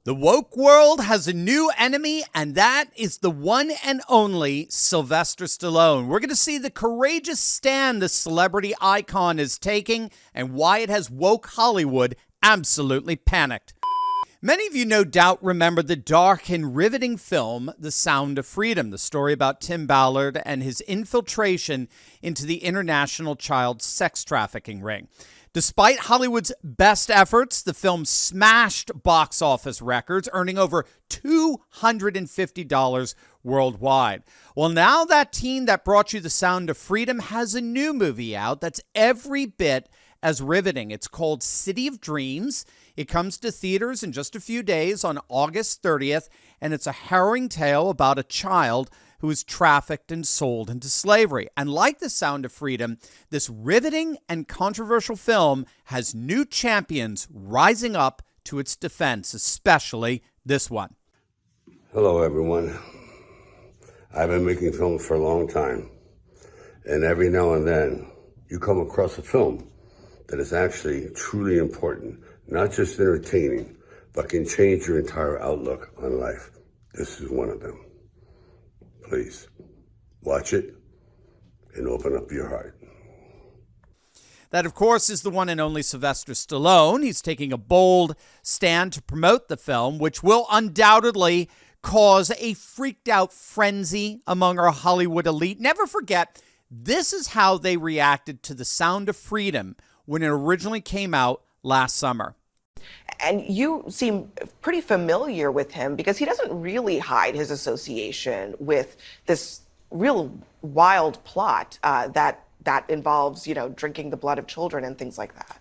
The woke world has a new enemy, and that is the one and only Sylvester Stallone. We're going to see the courageous stand the celebrity icon is taking and why it has woke Hollywood absolutely panicked. Many of you no doubt remember the dark and riveting film, The Sound of Freedom, the story about Tim Ballard and his infiltration into the international child sex trafficking ring. Despite Hollywood's best efforts, the film smashed box office records, earning over $250 worldwide. Well, now that team that brought you The Sound of Freedom has a new movie out that's every bit as riveting. It's called City of Dreams. It comes to theaters in just a few days on August 30th, and it's a harrowing tale about a child who is trafficked and sold into slavery. And like The Sound of Freedom, this riveting and controversial film has new champions rising up to its defense, especially this one. Hello, everyone. I've been making films for a long time, and every now and then you come across a film that is actually truly important, not just entertaining, but can change your entire outlook on life. This is one of them. Please, watch it and open up your heart. That, of course, is the one and only Sylvester Stallone. He's taking a bold stand to promote the film, which will undoubtedly cause a freaked-out frenzy among our Hollywood elite. Never forget, this is how they reacted to The Sound of Freedom when it originally came out last summer. And you seem pretty familiar with him because he doesn't really hide his association with this real wild plot that involves, drinking the blood of children and things like that.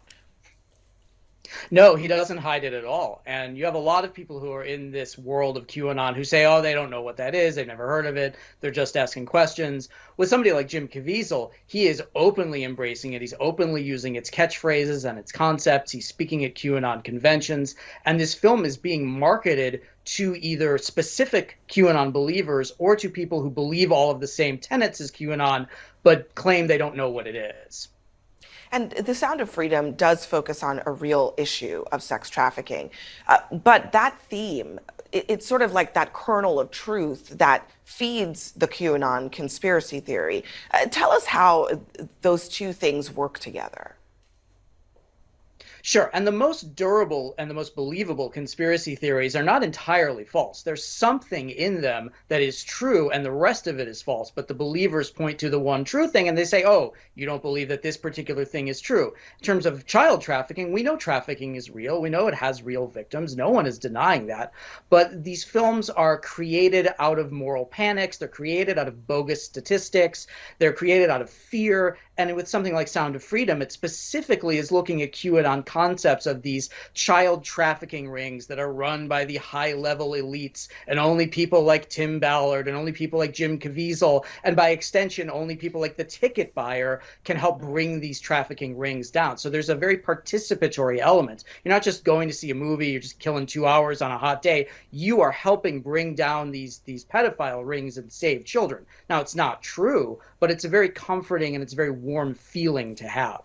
No, he doesn't hide it at all. And you have a lot of people who are in this world of QAnon who say, oh, they don't know what that is. They've never heard of it. They're just asking questions. With somebody like Jim Caviezel, he is openly embracing it. He's openly using its catchphrases and its concepts. He's speaking at QAnon conventions. And this film is being marketed to either specific QAnon believers or to people who believe all of the same tenets as QAnon, but claim they don't know what it is. And The Sound of Freedom does focus on a real issue of sex trafficking. But that theme, it's sort of like that kernel of truth that feeds the QAnon conspiracy theory. Tell us how those two things work together. Sure. And the most durable and the most believable conspiracy theories are not entirely false. There's something in them that is true and the rest of it is false. But the believers point to the one true thing and they say, oh, you don't believe that this particular thing is true. In terms of child trafficking, we know trafficking is real. We know it has real victims. No one is denying that. But these films are created out of moral panics. They're created out of bogus statistics. They're created out of fear. And with something like Sound of Freedom, it specifically is looking at QAnon concepts of these child trafficking rings that are run by the high-level elites, and only people like Tim Ballard and only people like Jim Caviezel, and by extension, only people like the ticket buyer can help bring these trafficking rings down. So there's a very participatory element. You're not just going to see a movie, you're just killing 2 hours on a hot day. You are helping bring down these pedophile rings and save children. Now, it's not true, but it's a very comforting and it's a very warm feeling to have.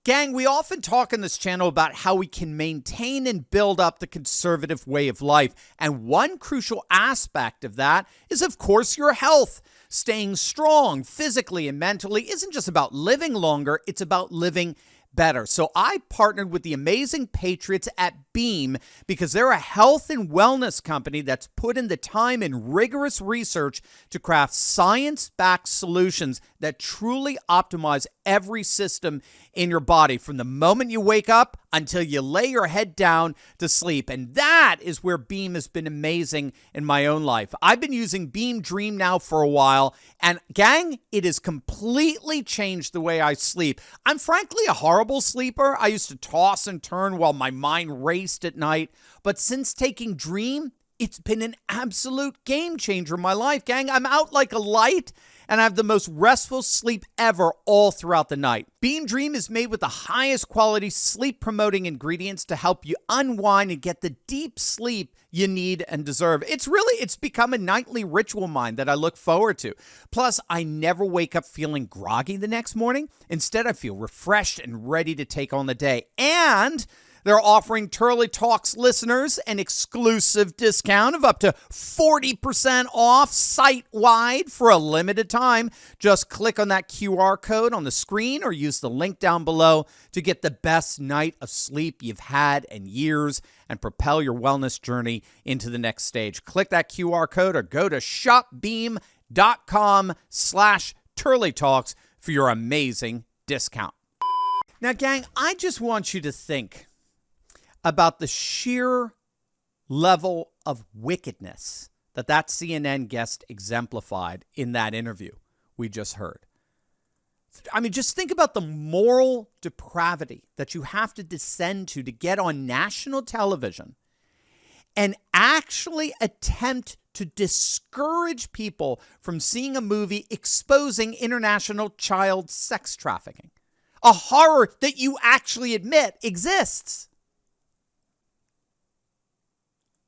Gang, we often talk on this channel about how we can maintain and build up the conservative way of life. And one crucial aspect of that is, of course, your health. Staying strong physically and mentally isn't just about living longer, it's about living better. So I partnered with the amazing patriots at Beam because they're a health and wellness company that's put in the time and rigorous research to craft science-backed solutions that truly optimize every system in your body from the moment you wake up until you lay your head down to sleep. And that is where Beam has been amazing in my own life. I've been using Beam Dream now for a while, and gang, it has completely changed the way I sleep. I'm frankly a horrible sleeper. I used to toss and turn while my mind raced at night, but since taking Dream, it's been an absolute game changer in my life, gang. I'm out like a light, and I have the most restful sleep ever all throughout the night. Beam Dream is made with the highest quality sleep-promoting ingredients to help you unwind and get the deep sleep you need and deserve. It's become a nightly ritual of mine that I look forward to. Plus, I never wake up feeling groggy the next morning. Instead, I feel refreshed and ready to take on the day. And They're offering Turley Talks listeners an exclusive discount of up to 40% off site-wide for a limited time. Just click on that QR code on the screen or use the link down below to get the best night of sleep you've had in years and propel your wellness journey into the next stage. Click that QR code or go to shopbeam.com/Turley Talks for your amazing discount. Now, gang, I just want you to think about the sheer level of wickedness that CNN guest exemplified in that interview we just heard. I mean, just think about the moral depravity that you have to descend to get on national television and actually attempt to discourage people from seeing a movie exposing international child sex trafficking, a horror that you actually admit exists.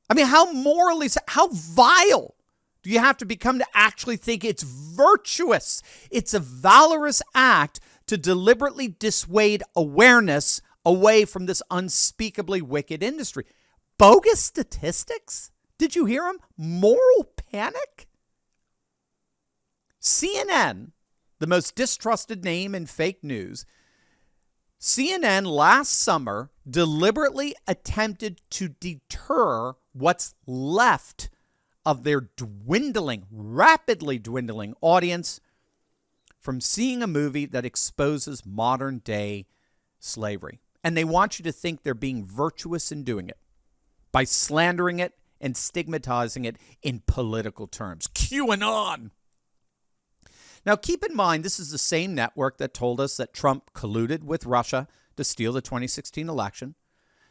I mean, how vile do you have to become to actually think it's virtuous? It's a valorous act to deliberately dissuade awareness away from this unspeakably wicked industry. Bogus statistics? Did you hear him? Moral panic? CNN, the most distrusted name in fake news, CNN last summer deliberately attempted to deter what's left of their rapidly dwindling audience from seeing a movie that exposes modern day slavery. And they want you to think they're being virtuous in doing it by slandering it and stigmatizing it in political terms. QAnon. Now, keep in mind, this is the same network that told us that Trump colluded with Russia to steal the 2016 election,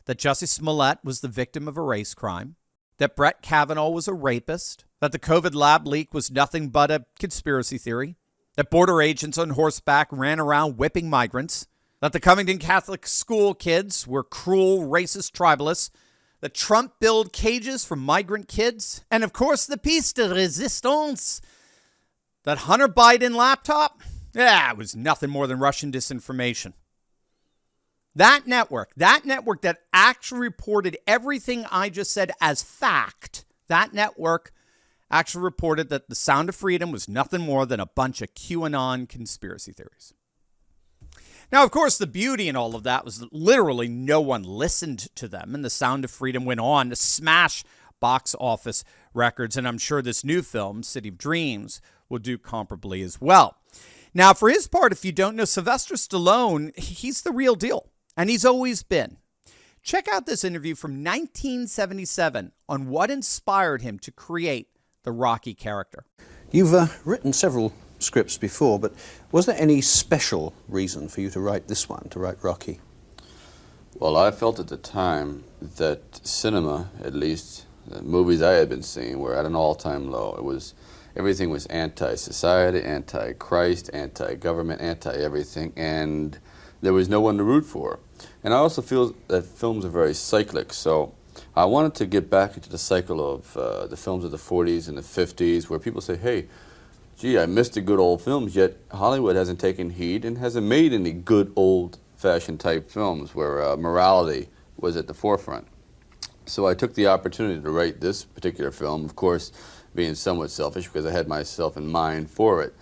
that Jussie Smollett was the victim of a race crime, that Brett Kavanaugh was a rapist, that the COVID lab leak was nothing but a conspiracy theory, that border agents on horseback ran around whipping migrants, that the Covington Catholic school kids were cruel, racist tribalists, that Trump built cages for migrant kids, and of course the piece de resistance, that Hunter Biden laptop, it was nothing more than Russian disinformation. That network that actually reported everything I just said as fact, that network actually reported that the Sound of Freedom was nothing more than a bunch of QAnon conspiracy theories. Now, of course, the beauty in all of that was that literally no one listened to them, and the Sound of Freedom went on to smash box office records, and I'm sure this new film, City of Dreams, will do comparably as well. Now, for his part, if you don't know, Sylvester Stallone, he's the real deal, and he's always been. Check out this interview from 1977 on what inspired him to create the Rocky character. You've written several scripts before, but was there any special reason for you to write this one, to write Rocky? Well, I felt at the time that cinema, at least the movies I had been seeing, were at an all-time low. Everything was anti-society, anti-Christ, anti-government, anti-everything, and there was no one to root for. And I also feel that films are very cyclic, so I wanted to get back into the cycle of the films of the 40s and the 50s, where people say, hey, gee, I missed the good old films, yet Hollywood hasn't taken heed and hasn't made any good old-fashioned type films where morality was at the forefront. So I took the opportunity to write this particular film, of course, being somewhat selfish because I had myself in mind for it,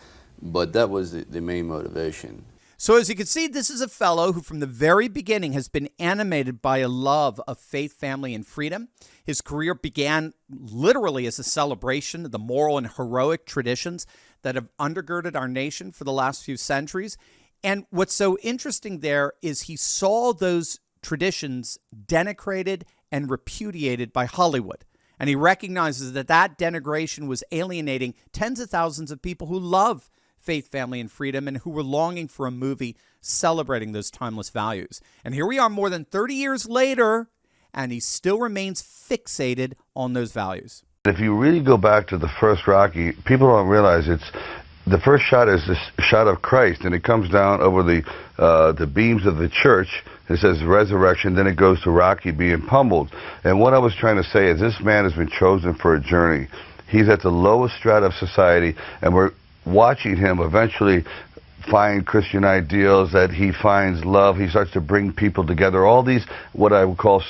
but that was the main motivation. So as you can see, this is a fellow who from the very beginning has been animated by a love of faith, family, and freedom. His career began literally as a celebration of the moral and heroic traditions that have undergirded our nation for the last few centuries. And what's so interesting there is he saw those traditions denigrated and repudiated by Hollywood. And he recognizes that that denigration was alienating tens of thousands of people who love faith, family, and freedom, and who were longing for a movie celebrating those timeless values. And here we are more than 30 years later, and he still remains fixated on those values. If you really go back to the first Rocky, people don't realize the first shot is this shot of Christ, and it comes down over the beams of the church. It says resurrection, then it goes to Rocky being pummeled. And what I was trying to say is this man has been chosen for a journey. He's at the lowest strata of society, and we're watching him eventually find Christian ideals, that he finds love. He starts to bring people together. All these, what I would call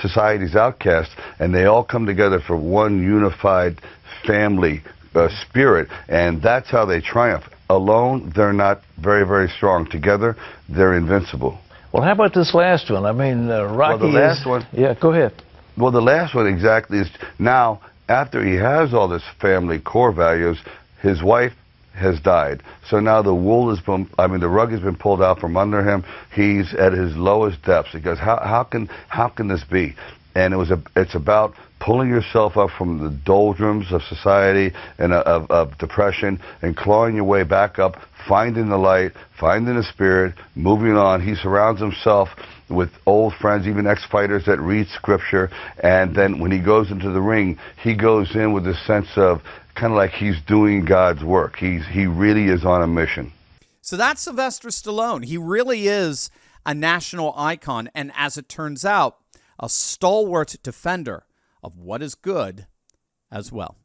society's outcasts, and they all come together for one unified family spirit, and that's how they triumph. Alone, they're not very, very strong. Together, they're invincible. Well, how about this last one? I mean, Rocky. Well, the last one. Yeah, go ahead. Well, the last one exactly is now, after he has all this family core values, his wife has died. So now the wool has been, the rug has been pulled out from under him. He's at his lowest depths. He goes, how can this be? And it's about pulling yourself up from the doldrums of society and of depression and clawing your way back up, finding the light, finding the spirit, moving on. He surrounds himself with old friends, even ex-fighters that read scripture, and then when he goes into the ring, he goes in with a sense of kind of like he's doing God's work. He really is on a mission. So that's Sylvester Stallone. He really is a national icon, and as it turns out, a stalwart defender of what is good as well.